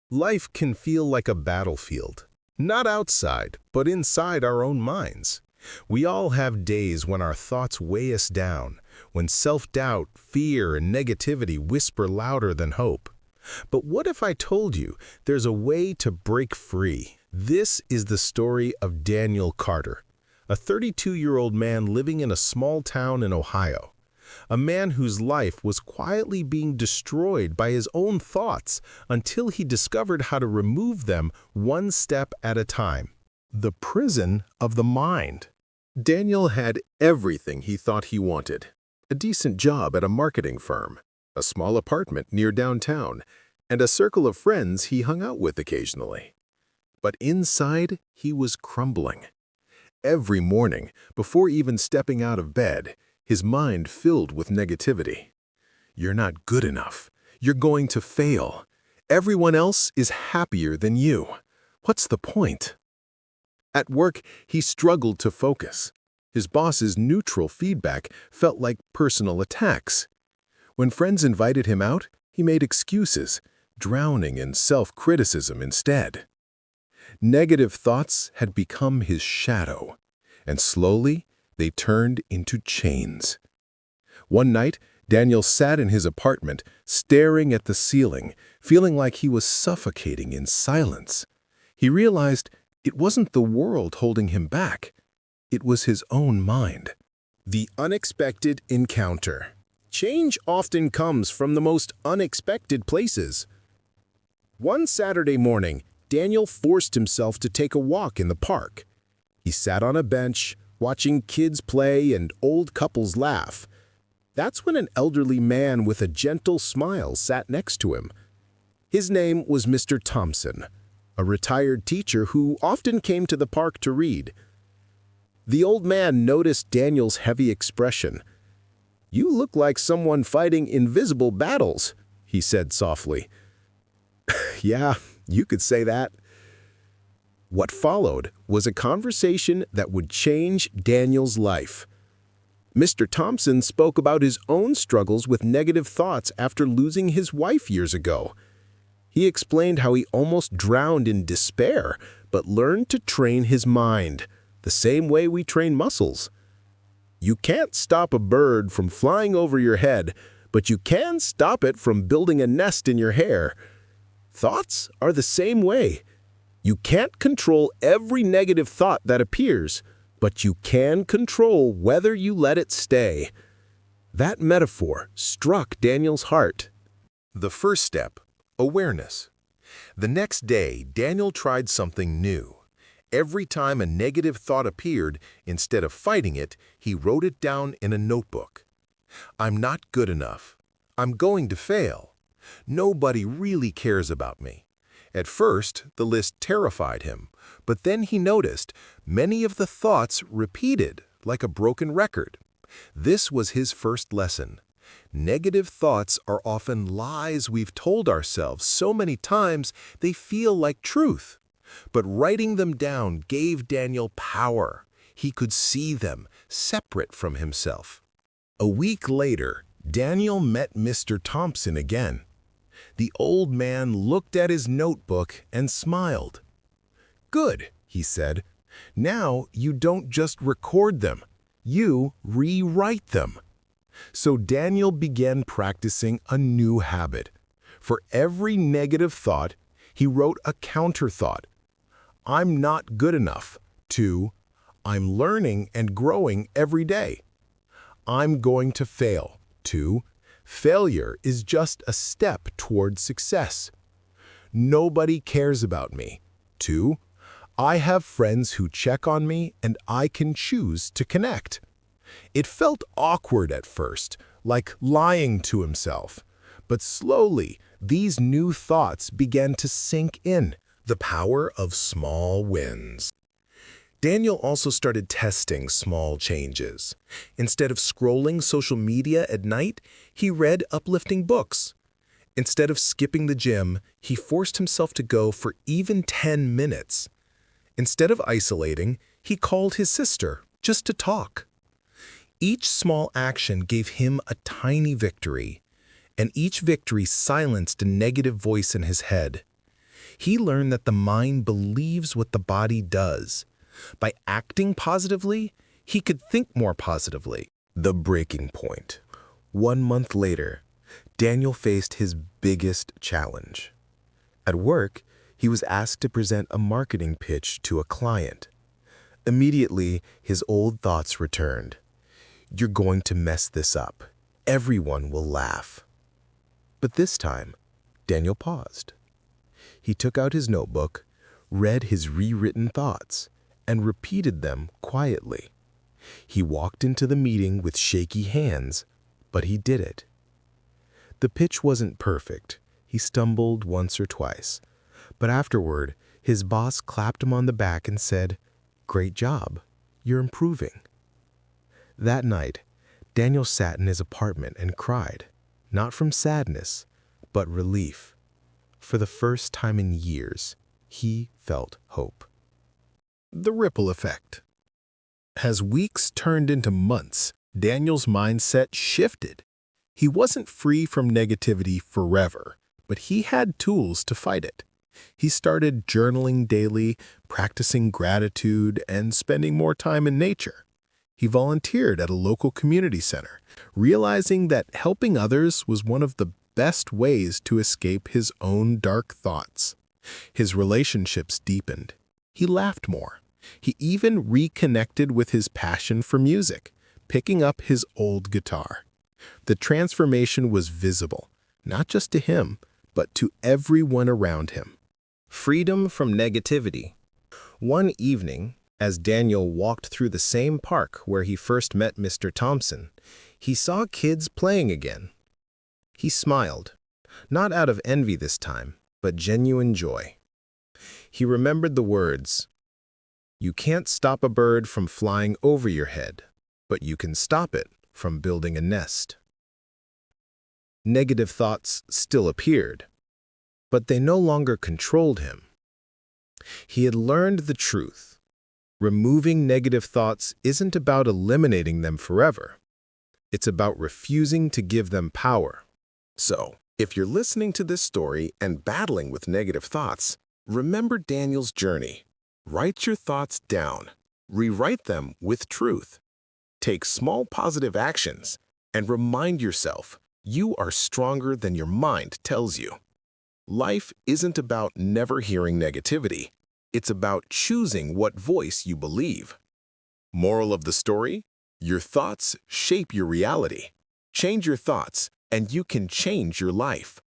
Life can feel like a battlefield, not outside, but inside our own minds. We all have days when our thoughts weigh us down, when self-doubt, fear, and negativity whisper louder than hope. But what if I told you there's a way to break free? This is the story of Daniel Carter, a 32-year-old man living in a small town in Ohio. A man whose life was quietly being destroyed by his own thoughts until he discovered how to remove them one step at a time. The prison of the mind. Daniel had everything he thought he wanted. A decent job at a marketing firm, a small apartment near downtown, and a circle of friends he hung out with occasionally. But inside, he was crumbling. Every morning, before even stepping out of bed, his mind filled with negativity. You're not good enough. You're going to fail. Everyone else is happier than you. What's the point? At work, he struggled to focus. His boss's neutral feedback felt like personal attacks. When friends invited him out, he made excuses, drowning in self-criticism instead. Negative thoughts had become his shadow, and slowly, they turned into chains. One night, Daniel sat in his apartment, staring at the ceiling, feeling like he was suffocating in silence. He realized it wasn't the world holding him back. It was his own mind. The unexpected encounter. Change often comes from the most unexpected places. One Saturday morning, Daniel forced himself to take a walk in the park. He sat on a bench, watching kids play and old couples laugh. That's when an elderly man with a gentle smile sat next to him. His name was Mr. Thompson, a retired teacher who often came to the park to read. The old man noticed Daniel's heavy expression. "You look like someone fighting invisible battles," he said softly. "Yeah, you could say that." What followed was a conversation that would change Daniel's life. Mr. Thompson spoke about his own struggles with negative thoughts after losing his wife years ago. He explained how he almost drowned in despair, but learned to train his mind, the same way we train muscles. You can't stop a bird from flying over your head, but you can stop it from building a nest in your hair. Thoughts are the same way. You can't control every negative thought that appears, but you can control whether you let it stay. That metaphor struck Daniel's heart. The first step, awareness. The next day, Daniel tried something new. Every time a negative thought appeared, instead of fighting it, he wrote it down in a notebook. I'm not good enough. I'm going to fail. Nobody really cares about me. At first, the list terrified him, but then he noticed many of the thoughts repeated like a broken record. This was his first lesson. Negative thoughts are often lies we've told ourselves so many times they feel like truth. But writing them down gave Daniel power. He could see them, separate from himself. A week later, Daniel met Mr. Thompson again. The old man looked at his notebook and smiled. "Good," he said. "Now you don't just record them, you rewrite them." So Daniel began practicing a new habit. For every negative thought, he wrote a counter thought. I'm not good enough, to I'm learning and growing every day. I'm going to fail, to failure is just a step toward success. Nobody cares about me, to I have friends who check on me and I can choose to connect. It felt awkward at first, like lying to himself. But slowly, these new thoughts began to sink in. The power of small wins. Daniel also started testing small changes. Instead of scrolling social media at night, he read uplifting books. Instead of skipping the gym, he forced himself to go for even 10 minutes. Instead of isolating, he called his sister just to talk. Each small action gave him a tiny victory, and each victory silenced a negative voice in his head. He learned that the mind believes what the body does. By acting positively, he could think more positively. The breaking point. 1 month later, Daniel faced his biggest challenge. At work, he was asked to present a marketing pitch to a client. Immediately, his old thoughts returned. You're going to mess this up. Everyone will laugh. But this time, Daniel paused. He took out his notebook, read his rewritten thoughts, and repeated them quietly. He walked into the meeting with shaky hands, but he did it. The pitch wasn't perfect. He stumbled once or twice. But afterward, his boss clapped him on the back and said, "Great job. You're improving." That night, Daniel sat in his apartment and cried, not from sadness, but relief. For the first time in years, he felt hope. The ripple effect. As weeks turned into months, Daniel's mindset shifted. He wasn't free from negativity forever, but he had tools to fight it. He started journaling daily, practicing gratitude, and spending more time in nature. He volunteered at a local community center, realizing that helping others was one of the best ways to escape his own dark thoughts. His relationships deepened. He laughed more. He even reconnected with his passion for music, picking up his old guitar. The transformation was visible, not just to him, but to everyone around him. Freedom from negativity. One evening, as Daniel walked through the same park where he first met Mr. Thompson, he saw kids playing again. He smiled, not out of envy this time, but genuine joy. He remembered the words, "You can't stop a bird from flying over your head, but you can stop it from building a nest." Negative thoughts still appeared, but they no longer controlled him. He had learned the truth. Removing negative thoughts isn't about eliminating them forever. It's about refusing to give them power. So, if you're listening to this story and battling with negative thoughts, remember Daniel's journey. Write your thoughts down. Rewrite them with truth. Take small positive actions and remind yourself you are stronger than your mind tells you. Life isn't about never hearing negativity. It's about choosing what voice you believe. Moral of the story? Your thoughts shape your reality. Change your thoughts, and you can change your life.